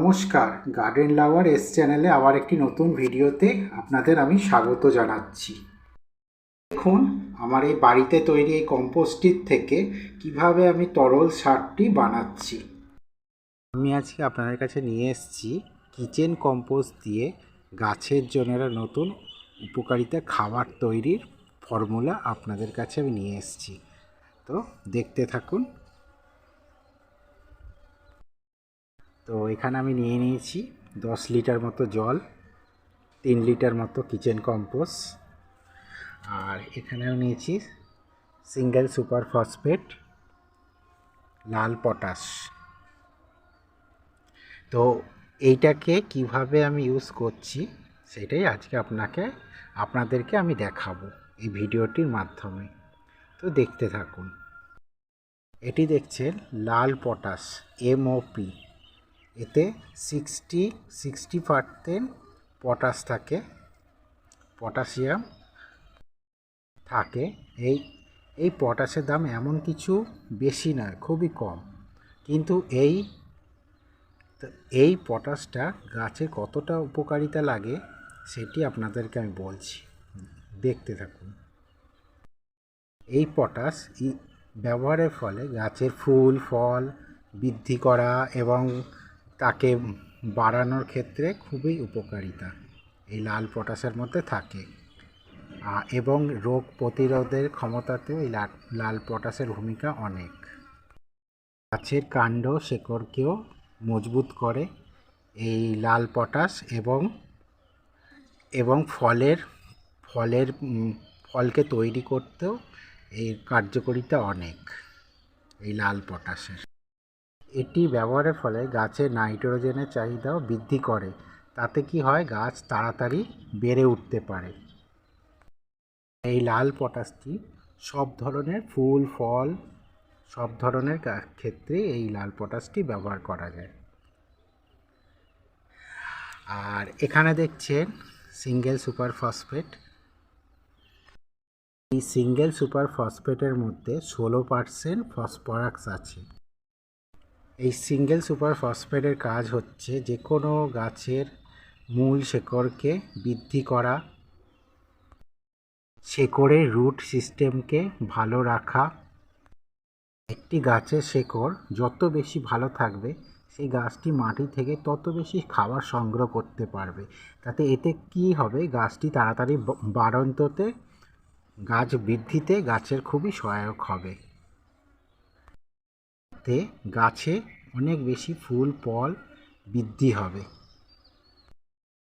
নমস্কার, গার্ডেন লাভার এস চ্যানেলে আবার একটি নতুন ভিডিওতে আপনাদের আমি স্বাগত জানাচ্ছি। দেখুন আমার এই বাড়িতে তৈরি এই কম্পোস্টটির থেকে কিভাবে আমি তরল সারটি বানাচ্ছি। আমি আজকে আপনাদের কাছে নিয়ে এসেছি কিচেন কম্পোস্ট দিয়ে গাছের জন্য নতুন উপকারিতা খাবার তৈরির ফর্মুলা আপনাদের কাছে আমি নিয়ে এসেছি। তো দেখতে থাকুন। তো এখানে আমি নিয়ে নিয়েছি 10 লিটার মতো জল, 3 লিটার মতো কিচেন কম্পোস্ট, আর এখানেও নিয়েছি সিঙ্গেল সুপার ফসফেট লাল পটাশ। তো এইটাকে কিভাবে আমি ইউজ করছি সেটাই আজকে আপনাদেরকে আমি দেখাবো এই ভিডিওটির মাধ্যমে। তো দেখতে থাকুন। এটি দেখছেন লাল পটাশ MOP। এতে 60% পটাশ থাকে, পটাশিয়াম থাকে। এই পটাশের দাম এমন কিছু বেশি নয়, খুবই কম, কিন্তু এই পটাশটা গাছে কতটা উপকারিতা লাগে সেটি আপনাদেরকে আমি বলছি, দেখতে থাকুন। এই পটাশ ব্যবহারের ফলে গাছের ফুল ফল বৃদ্ধি করা এবং তাকে বাড়ানোর ক্ষেত্রে খুবই উপকারিতা এই লাল পটাশের মধ্যে থাকে, এবং রোগ প্রতিরোধের ক্ষমতাতেও এই লাল পটাশের ভূমিকা অনেক। গাছের কাণ্ড শেকড়কেও মজবুত করে এই লাল পটাশ, এবং ফলকে তৈরি করতেও এই কার্যকারিতা অনেক এই লাল পটাশের। এটি ব্যবহারের ফলে গাছের নাইট্রোজেনের চাহিদাও বৃদ্ধি করে। তাতে কি হয়, গাছ তাড়াতাড়ি বেড়ে উঠতে পারে। এই লাল পটাশটি সব ধরনের ফুল ফল সব ধরনের ক্ষেত্রে এই লাল পটাশটি ব্যবহার করা যায়। আর এখানে দেখছেন সিঙ্গেল সুপার ফসফেট। এই সিঙ্গেল সুপার ফসফেটের মধ্যে 16% ফসফরাস আছে। এই সিঙ্গেল সুপার ফসফেটের কাজ হচ্ছে যে কোনো গাছের মূল শেকড়কে বৃদ্ধি করা, শেকড়ের রুট সিস্টেমকে ভালো রাখা। একটি গাছের শেকড় যত বেশি ভালো থাকবে সেই গাছটি মাটি থেকে তত বেশি খাবার সংগ্রহ করতে পারবে। এতে কি হবে, গাছটি তাড়াতাড়ি বাড়ন্ততে গাছ বৃদ্ধিতে গাছের খুবই সহায়ক হবে। এতে গাছে অনেক বেশি ফুল ফল বৃদ্ধি হবে।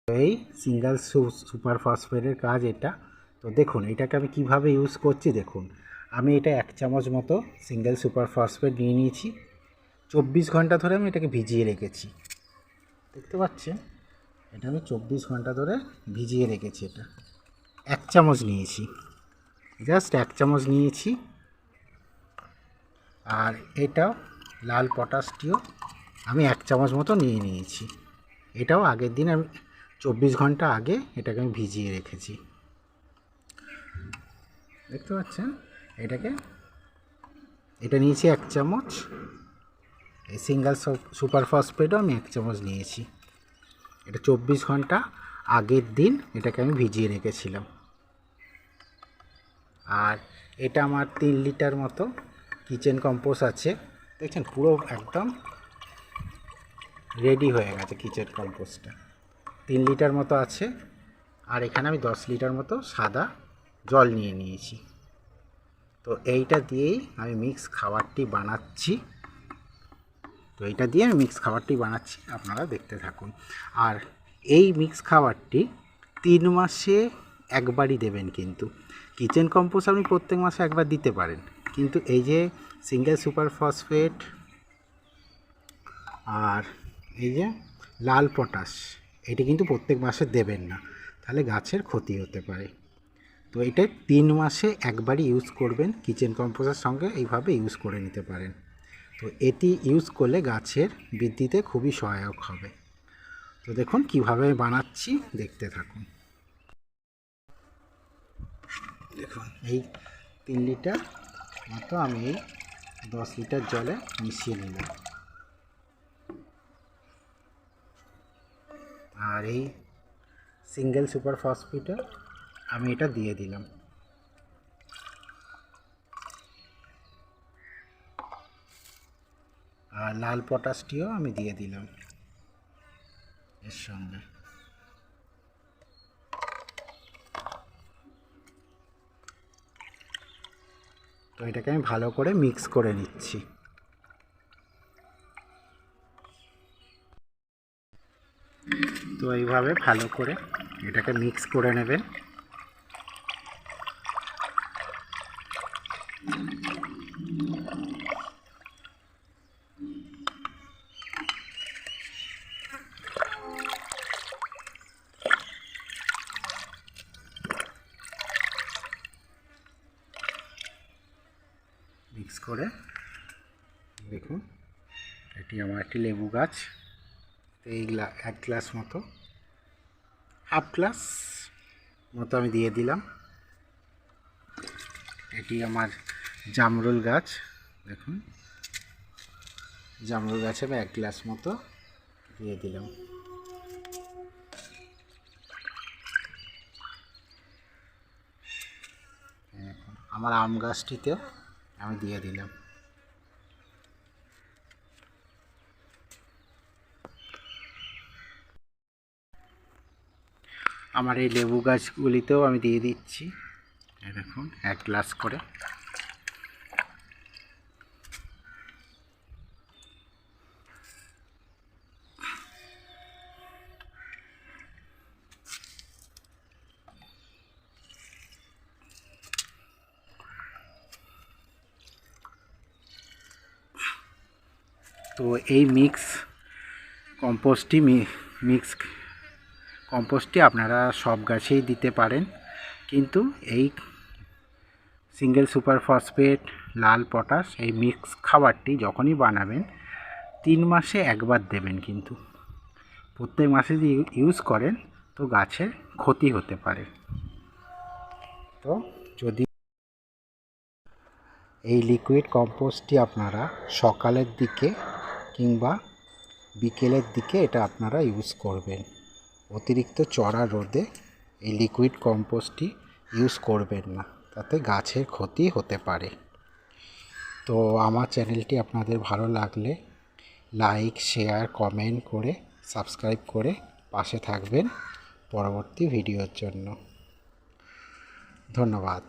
এই সিঙ্গেল সুপার ফসফেটের কাজ এটা। তো দেখুন এটাকে আমি কিভাবে ইউজ করছি। দেখুন আমি এটা 1 চামচ মতো সিঙ্গেল সুপার ফসফেট নিয়ে নিয়েছি। 24 ঘন্টা ধরে আমি এটাকে ভিজিয়ে রেখেছি। দেখতে পাচ্ছেন, এটা আমি 24 ঘন্টা ধরে ভিজিয়ে রেখেছি। এটা 1 চামচ নিয়েছি, জাস্ট 1 চামচ নিয়েছি। আর এটাও লাল পটাশটিও আমি 1 চামচ মতো নিয়ে নিয়েছি। এটাও আগের দিন আমি 24 ঘন্টা আগে এটাকে আমি ভিজিয়ে রেখেছি। দেখতে পাচ্ছেন, এটা নিয়েছি 1 চামচ। এই সিঙ্গেল সুপার ফসফেটও আমি 1 চামচ নিয়েছি। এটা 24 ঘন্টা আগের দিন এটাকে আমি ভিজিয়ে রেখেছিলাম। আর এটা আমার 3 লিটার মতো কিচেন কম্পোস্ট আছে। দেখছেন পুরো একদম রেডি হয়ে গেছে কিচেন কম্পোস্টটা। 3 লিটার মতো আছে। আর এখানে আমি 10 লিটার মতো সাদা জল নিয়ে নিয়েছি। তো এইটা দিয়েই আমি মিক্স খাবারটি বানাচ্ছি। আপনারা দেখতে থাকুন। আর এই মিক্স খাবারটি 3 মাসে একবারই দেবেন। কিন্তু কিচেন কম্পোস্ট আপনি প্রত্যেক মাসে একবার দিতে পারেন, কিন্তু এই যে সিঙ্গেল সুপার ফসফেট আর এই যে লাল পটাশ, এটি কিন্তু প্রত্যেক মাসে দেবেন না, তাহলে গাছের ক্ষতি হতে পারে। তো এটা 3 মাসে একবারই ইউজ করবেন। কিচেন কম্পোস্টের সঙ্গে এইভাবে ইউজ করে নিতে পারেন। তো এটি ইউজ করলে গাছের বৃদ্ধিতে খুবই সহায়ক হবে। তো দেখুন কিভাবে বানাচ্ছি, দেখতে থাকুন। দেখুন এই 3 লিটার মতো আমি এই 10 লিটার জলে মিশিয়ে নিলাম। আর এই সিঙ্গেল সুপার ফসফেটে আমি এটা দিয়ে দিলাম। আর লাল পটাশটিও আমি দিয়ে দিলাম এর সঙ্গে। তো এটাকে আমি ভালো করে মিক্স করে নিচ্ছি। তো এইভাবে ভালো করে এটাকে মিক্স করে নেবেন। মিক্স করে দেখুন, এটি আমার একটি লেবু গাছ। এই এক গ্লাস মতো, হাফ গ্লাস মতো আমি দিয়ে দিলাম। এটি আমার জামরুল গাছ, দেখুন জামরুল গাছে আমি এক গ্লাস মতো দিয়ে দিলাম। আমার আম গাছটিতেও আমি দিয়ে দিলাম। আমার এই লেবু গাছগুলিতেও আমি দিয়ে দিচ্ছি, দেখুন এক গ্লাস করে। তো এই কম্পোস্টটি আপনারা সব গাছেই দিতে পারেন, কিন্তু এই সিঙ্গেল সুপার ফসফেট, লাল পটাশ এই মিক্স খাবারটি যখনই বানাবেন 3 মাসে একবার দেবেন, কিন্তু প্রত্যেক মাসে যদি ইউজ করেন তো গাছের ক্ষতি হতে পারে। তো যদি এই লিকুইড কম্পোস্টটি আপনারা সকালের দিকে কিংবা বিকেলের দিকে এটা আপনারা ইউজ করবেন। অতিরিক্ত চড়া রোদে এই লিকুইড কম্পোস্টটি ইউজ করবেন না, তাতে গাছের ক্ষতি হতে পারে। তো আমার চ্যানেলটি আপনাদের ভালো লাগলে লাইক, শেয়ার, কমেন্ট করে সাবস্ক্রাইব করে পাশে থাকবেন পরবর্তী ভিডিওর জন্য। ধন্যবাদ।